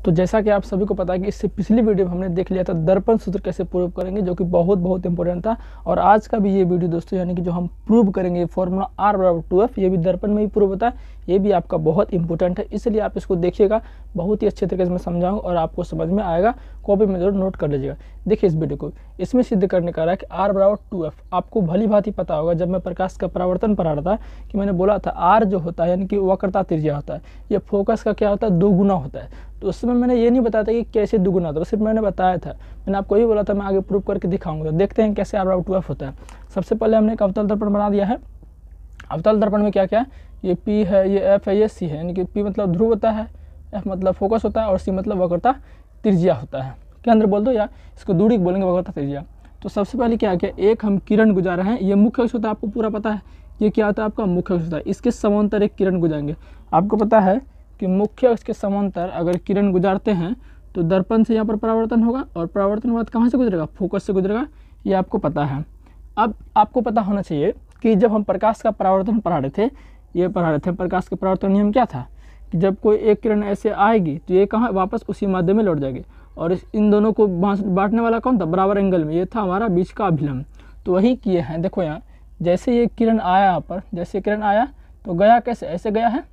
तो जैसा कि आप सभी को पता है कि इससे पिछली वीडियो में हमने देख लिया था दर्पण सूत्र कैसे प्रूव करेंगे, जो कि बहुत इंपॉर्टेंट था। और आज का भी ये वीडियो दोस्तों, यानी कि जो हम प्रूव करेंगे फॉर्मूला R बराबर 2F, ये भी दर्पण में ही प्रूव होता है, ये भी आपका बहुत इंपॉर्टेंट है, इसलिए आप इसको देखिएगा। बहुत ही अच्छे तरीके से मैं समझाऊंगा और आपको समझ में आएगा। कॉपी में जरूर नोट कर लीजिएगा। देखिए इस वीडियो को, इसमें सिद्ध करने का रहा है कि R बराबर 2F। आपको भली भांति पता होगा, जब मैं प्रकाश का परावर्तन पढ़ा रहा था कि मैंने बोला था R जो होता है यानी कि वक्रता त्रिज्या होता है, ये फोकस का क्या होता है, 2 गुना होता है। तो उस समय मैंने ये नहीं बताया था कि कैसे 2 गुना होता है, सिर्फ मैंने बताया था, मैंने आपको ये बोला था मैं आगे प्रूव करके दिखाऊंगा। तो देखते हैं कैसे R बराबर 2F होता है। सबसे पहले हमने एक अवतल दर्पण बना दिया है। अवतल दर्पण में क्या क्या है, ये P है, ये F है, ये C है, यानी कि P मतलब ध्रुव होता है, F मतलब फोकस होता है और C मतलब वक्रता त्रिज्या होता है। क्या अंदर बोल दो, या इसको दूरी बोलेंगे वक्रता त्रिज्या। तो सबसे पहले क्या क्या, एक हम किरण गुजार रहे हैं, ये मुख्य अक्ष होता है, आपको पूरा पता है। ये क्या होता है, आपका मुख्य अक्ष होता है। इसके समांतर एक किरण गुजारेंगे। आपको पता है कि मुख्य अक्ष के समांतर अगर किरण गुजारते हैं तो दर्पण से यहाँ पर परावर्तन होगा, और परावर्तन के बाद कहाँ से गुजरेगा, फोकस से गुजरेगा, ये आपको पता है। अब आपको पता होना चाहिए कि जब हम प्रकाश का परावर्तन पढ़ा रहे थे, ये पढ़ा रहे थे, प्रकाश के परावर्तन नियम क्या था कि जब कोई एक किरण ऐसे आएगी तो ये कहाँ वापस उसी माध्यम में लौट जाएगी, और इन दोनों को बांटने वाला कौन था, बराबर एंगल में, ये था हमारा बीच का अभिलंब। तो वही किए हैं। देखो यहाँ जैसे ये किरण आया, यहाँ पर जैसे किरण आया तो गया कैसे, ऐसे गया है,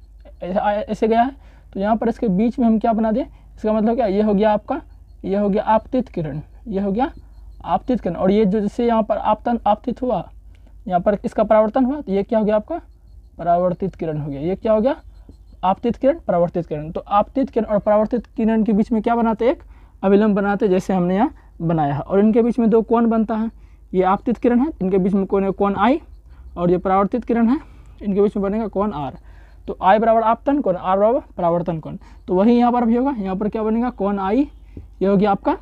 ऐसे गया है, तो यहाँ पर इसके बीच में हम क्या बना दिए, इसका मतलब क्या, ये हो गया आपका, ये हो गया आपतित किरण, ये हो गया आपतित किरण। और ये जो जैसे यहाँ पर आपतित हुआ, यहाँ पर इसका परावर्तन हुआ, तो ये क्या हो गया आपका, परावर्तित किरण हो गया। ये क्या हो गया, आपतित किरण, परावर्तित किरण। तो आपतित किरण और परावर्तित किरण के बीच में क्या बनाते, एक अभिलंब बनाते, जैसे हमने यहाँ बनाया है। और इनके बीच में 2 कोण बनता है, ये आपतित किरण है, इनके बीच में कोण I, और ये परावर्तित किरण है, इनके बीच में बनेगा कोण R। तो I बराबर आपतन कोण, R बराबर परावर्तन कोण। तो वही यहाँ पर भी होगा, यहाँ पर क्या बनेगा, कोण I, ये हो गया आपका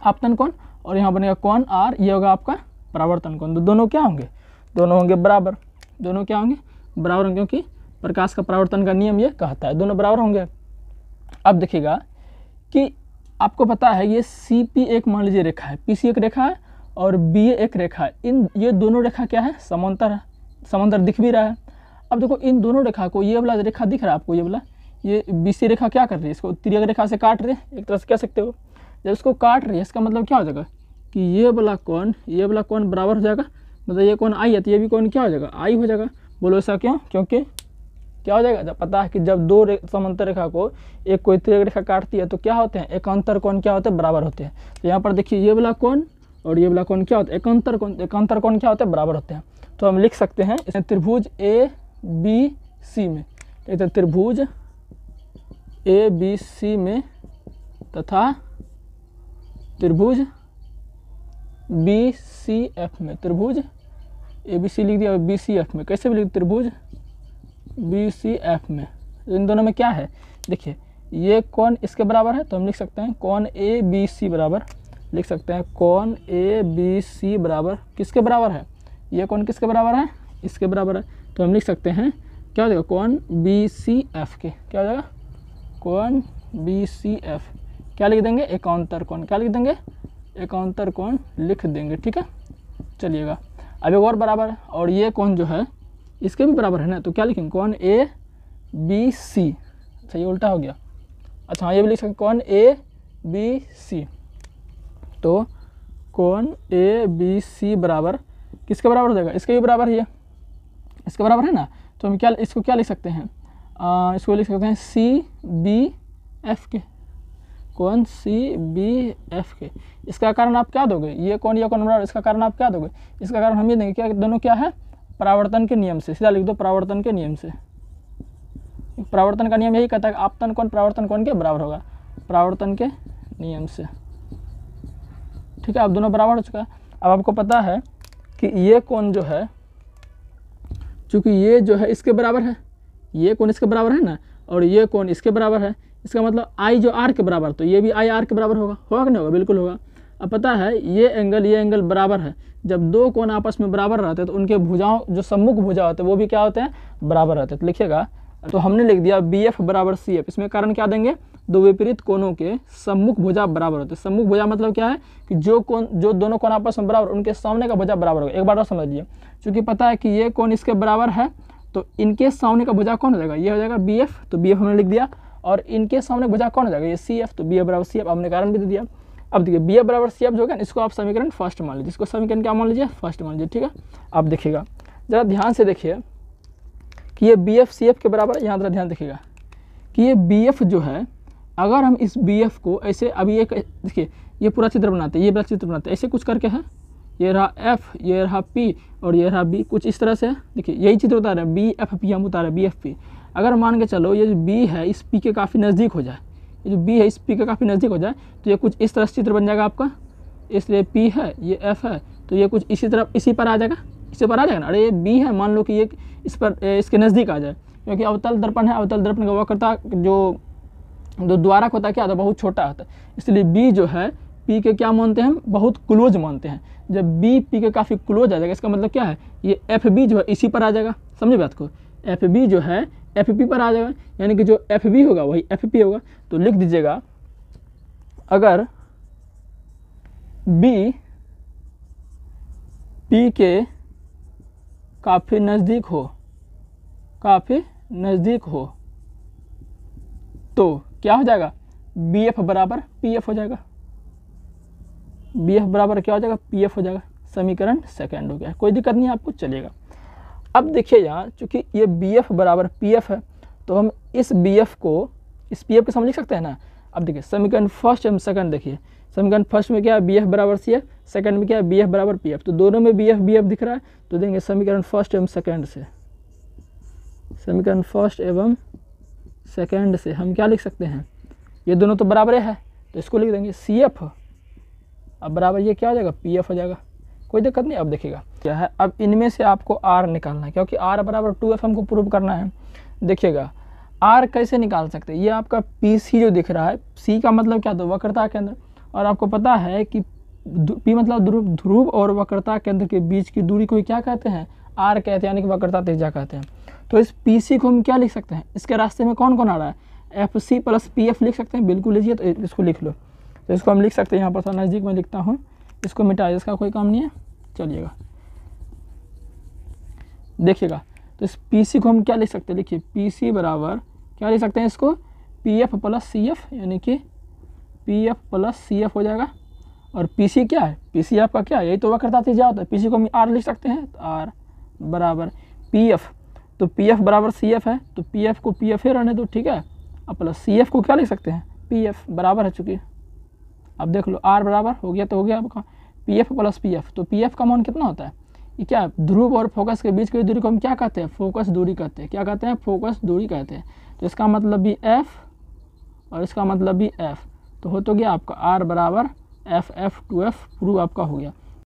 आपतन कोण, और यहाँ बनेगा कोण R, ये होगा आपका परावर्तन कोण। तो दोनों क्या होंगे, दोनों होंगे बराबर, दोनों क्या होंगे, बराबर, क्योंकि प्रकाश का परावर्तन का नियम ये कहता है दोनों बराबर होंगे। अब देखिएगा कि आपको पता है ये CP एक मान लीजिए रेखा है, PC एक रेखा है और BA एक रेखा है। ये दोनों रेखा क्या है, समांतर है, समांतर दिख भी रहा है। अब देखो इन दोनों रेखा को, ये वाला रेखा दिख रहा है आपको, ये वाला, ये BC रेखा क्या कर रही है, इसको तिर्यक रेखा से काट रही है, एक तरह से कह सकते हो। जब इसको काट रही है, इसका मतलब क्या हो जाएगा कि ये वाला कोण बराबर हो जाएगा, मतलब ये कोण I है तो ये भी कोण क्या हो जाएगा, I हो जाएगा। बोलो ऐसा क्यों, क्योंकि क्या हो जाएगा, जब पता है कि जब 2 समांतर रेखा को एक कोई तिर्यक रेखा काटती है तो क्या होते हैं, एकांतर कोण क्या होते हैं, बराबर होते हैं। तो यहाँ पर देखिए ये वाला कोण और ये वाला कोण क्या होता है, एकांतर कोण। एकांतर कोण क्या होते हैं, बराबर होते हैं। तो हम लिख सकते हैं इसमें त्रिभुज ABC में, एक त्रिभुज ABC में तथा त्रिभुज BCF में, त्रिभुज ABC लिख दिया, BCF में कैसे भी लिख, त्रिभुज BCF में। इन दोनों में क्या है, देखिए ये कोण इसके बराबर है, तो हम लिख सकते हैं कोण ABC बराबर, लिख सकते हैं कोण ABC बराबर किसके बराबर है, ये कोण किसके बराबर है, इसके बराबर है। तो हम लिख सकते हैं क्या हो जाएगा, कोण BCF के, क्या हो जाएगा, कोण BCF क्या लिख देंगे, एकांतर कोण, क्या लिख देंगे, एकांतर कोण लिख देंगे। ठीक है, चलिएगा अब एक और बराबर है, और ये कोण जो है इसके भी बराबर है ना, तो क्या लिखेंगे, कोण ABC। अच्छा ये उल्टा हो गया, अच्छा हाँ ये भी लिख सकते कोण ABC। तो कोण ABC बराबर किसके बराबर हो जाएगा, इसके भी बराबर है, ये इसके बराबर है ना। तो हम क्या, इसको क्या लिख सकते हैं, इसको लिख सकते हैं CBF के, कोण CBF के। इसका कारण आप क्या दोगे, ये कोण बराबर, इसका कारण आप क्या दोगे, इसका कारण हम ये देंगे क्या, दोनों क्या है, परावर्तन के नियम से, सीधा लिख दो परावर्तन के नियम से। परावर्तन का नियम यही कहता है कि आपतन कोण परावर्तन कोण के बराबर होगा, परावर्तन के नियम से। ठीक है, अब दोनों बराबर हो चुका है। अब आपको पता है कि ये कोण जो है, चूंकि ये जो है इसके बराबर है, ये कोण इसके बराबर है ना, और ये कोण इसके बराबर है, इसका मतलब I जो R के बराबर, तो ये भी I R के बराबर होगा, होगा कि नहीं होगा, बिल्कुल होगा। अब पता है ये एंगल बराबर है, जब 2 कोण आपस में बराबर रहते हैं तो उनके भुजाओं, जो सम्मुख भुजा होते हैं वो भी क्या होते हैं, बराबर रहते हैं। तो लिखिएगा, तो हमने लिख दिया BF बराबर CF। इसमें कारण क्या देंगे, 2 विपरीत कोणों के सम्मुख भुजा बराबर होते हैं। सम्मुख भुजा मतलब क्या है कि जो दोनों कोण आपस में बराबर, उनके सामने का भुजा बराबर होगा। एक बार और समझ लीजिए, चूंकि पता है कि ये कोण इसके बराबर है तो इनके सामने का भुजा कौन हो जाएगा, ये हो जाएगा BF, तो BF हमने लिख दिया। और इनके सामने भुजा कौन हो जाएगा, ये सी एफ, तो बी एफ बराबर सी एफ, आपने कारण भी दे दिया। अब देखिए बी एफ बराबर सी एफ जो है इसको आप समीकरण फर्स्ट मान लीजिए, इसको समीकरण क्या मान लीजिए, फर्स्ट मान लीजिए, ठीक है। अब देखिएगा जरा ध्यान से देखिए कि ये बी एफ सी एफ के बराबर है, यहाँ जरा ध्यान देखिएगा कि ये बी एफ जो है, अगर हम इस बी एफ को ऐसे अभी एक देखिए ये पूरा चित्र बनाते हैं, ये पूरा चित्र बनाते हैं, ऐसे कुछ करके है, ये रहा एफ, ये रहा पी और ये रहा बी, कुछ इस तरह से है। देखिए यही चित्र उतार रहे हैं, बी एफ पी हम उतारे बी एफ पी। अगर मान के चलो ये जो बी है इस पी के काफ़ी नज़दीक हो जाए, ये जो बी है इस पी के काफ़ी नज़दीक हो जाए, तो ये कुछ इस तरह से चित्र बन जाएगा आपका। इसलिए पी है, ये एफ है, तो ये कुछ इसी तरफ इसी पर आ जाएगा, इसी पर आ जाएगा ना। अरे ये बी है, मान लो कि ये इस पर इसके नज़दीक आ जाए, क्योंकि अवतल दर्पण है, अवतल दर्पण का वक्रता जो द्वारक होता है क्या होता है, बहुत छोटा होता है। इसलिए बी जो है पी के क्या मानते हैं हम, बहुत क्लोज मानते हैं। जब बी पी के काफ़ी क्लोज आ जाएगा, इसका मतलब क्या है, ये एफ बी जो है इसी पर आ जाएगा, समझे बात को, एफ बी जो है एफ पी पर आ जाएगा, यानी कि जो एफ बी होगा वही एफ पी होगा। तो लिख दीजिएगा अगर बी पी के काफ़ी नज़दीक हो, काफ़ी नज़दीक हो, तो क्या हो जाएगा, बी एफ बराबर पी एफ हो जाएगा, बी एफ बराबर क्या हो जाएगा, पी एफ हो जाएगा। समीकरण सेकेंड हो गया, कोई दिक्कत नहीं है आपको, चलेगा। अब देखिए यहाँ चूँकि ये बी एफ बराबर पी एफ है, तो हम इस बी एफ को इस पी एफ के सामने लिख सकते हैं ना। अब देखिए समीकरण फर्स्ट एवं सेकंड, देखिए समीकरण फर्स्ट में क्या है, बी एफ बराबर सी एफ, सेकंड में क्या है, बी एफ बराबर पी एफ, तो दोनों में बी एफ दिख रहा है। तो देंगे समीकरण फर्स्ट एवं सेकंड से, समीकरण फर्स्ट एवं सेकंड से हम क्या लिख सकते हैं, ये दोनों तो बराबर है, तो इसको लिख देंगे सी एफ, अब बराबर ये क्या हो जाएगा, पी एफ हो जाएगा, कोई दिक्कत नहीं। अब देखिएगा क्या है, अब इनमें से आपको आर निकालना है, क्योंकि आर बराबर 2f हमको प्रूव करना है। देखिएगा आर कैसे निकाल सकते हैं, ये आपका पी सी जो दिख रहा है, सी का मतलब क्या, तो वक्रता केंद्र, और आपको पता है कि पी मतलब ध्रुव और वक्रता केंद्र के बीच की दूरी को क्या कहते हैं, आर कहते हैं, यानी कि वक्रता त्रिज्या कहते हैं। तो इस पी सी को हम क्या लिख सकते हैं, इसके रास्ते में कौन कौन आ रहा है, F C plus P F लिख सकते हैं, बिल्कुल लीजिए। तो इसको लिख लो, तो इसको हम लिख सकते हैं, यहाँ पर थोड़ा नज़दीक में लिखता हूँ, इसको मिटाइए, इसका कोई काम नहीं है, चलिएगा देखिएगा। तो इस पी सी को हम क्या लिख सकते हैं, लिखिए पी सी बराबर क्या लिख सकते हैं, इसको P F plus C F, यानी कि P F plus C F हो जाएगा। और पी सी क्या है, पी सी आपका क्या है, यही तो वक्रता त्रिज्या होता है। पी सी को हम आर लिख सकते हैं, तो आर बराबर पी एफ, तो पी एफ बराबर सी एफ है, तो पी एफ को पी एफ ही रहने दो, ठीक है। अब प्लस सी एफ को क्या लिख सकते हैं, पी एफ बराबर है, चूँकि अब देख लो आर बराबर हो गया, तो हो गया आपका P F plus P F. तो पी एफ का मान कितना होता है, ये क्या है, ध्रुव और फोकस के बीच की दूरी को हम क्या कहते हैं, फोकस दूरी कहते हैं, क्या कहते हैं, फोकस दूरी कहते हैं। तो इसका मतलब भी एफ और इसका मतलब भी एफ, तो हो तो गया आपका आर बराबर F F two F prove आपका हो गया।